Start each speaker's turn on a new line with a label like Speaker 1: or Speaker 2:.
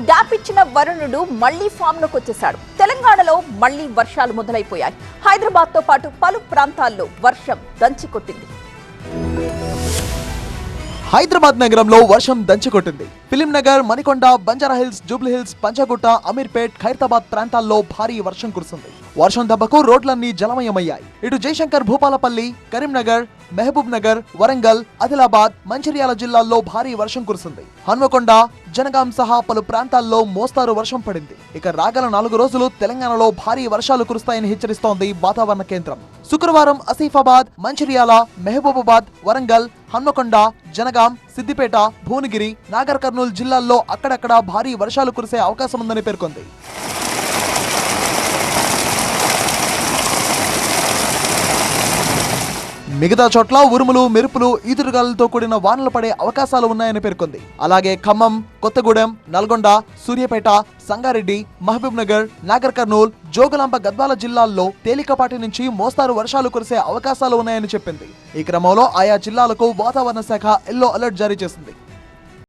Speaker 1: Gap ఇచ్చిన వరుణుడు మళ్లీ ఫామ్ లోకి వచ్చేశాడు. తెలంగాణలో మళ్లీ వర్షాలు మొదలైపోయాయి. హైదరాబాద్ తో పాటు పలు ప్రాంతాల్లో వర్షం దంచికొట్టింది.
Speaker 2: హైదరాబాద్ నగరంలో వర్షం దంచికొట్టింది. ఫిలిం నగర్, మణికొండ, బంజారా హిల్స్, జూబ్లీ హిల్స్, పంచగుట్ట, అమీర్పేట్, ఖైరతాబాద్ ప్రాంతాల్లో భారీ వర్షం కురిసింది. వర్షం దెబ్బకు రోడ్లన్నీ జలమయమయ్యాయి. ఇటు జయశంకర్, భూపాలపల్లి, కరీంనగర్, మహబూబ్ నగర్, వరంగల్, ఆదిలాబాద్, మంచిర్యాల జిల్లాల్లో భారీ వర్షం కురిసింది. హన్మకొండ, జనగాం సహా పలు ప్రాంతాల్లో మోస్తారు వర్షం పడింది. ఇక రాగల 4 రోజులు తెలంగాణలో భారీ వర్షాలు కురుస్తాయని హెచ్చరిస్తోంది వాతావరణ కేంద్రం. శుక్రవారం ఆసిఫాబాద్, మంచిర్యాల, మహబూబాబాద్, వరంగల్, హన్మకొండ, జనగాం, సిద్దిపేట, భువనగిరి, నాగర్ కర్నూలు జిల్లాల్లో అక్కడక్కడ భారీ వర్షాలు కురిసే అవకాశం ఉందని పేర్కొంది. మిగతా చోట్ల ఉరుములు, మెరుపులు, ఈదురుగాలులతో కూడిన వానలు పడే అవకాశాలు ఉన్నాయని పేర్కొంది. అలాగే ఖమ్మం, కొత్తగూడెం, నల్గొండ, సూర్యాపేట, సంగారెడ్డి, మహబూబ్ నగర్, నాగర్ కర్నూల్, జోగులాంబ, గద్వాల జిల్లాల్లో తేలికపాటి నుంచి మోస్తారు వర్షాలు కురిసే అవకాశాలు ఉన్నాయని చెప్పింది. ఈ క్రమంలో ఆయా జిల్లాలకు వాతావరణ శాఖ ఎల్లో అలర్ట్ జారీ చేసింది.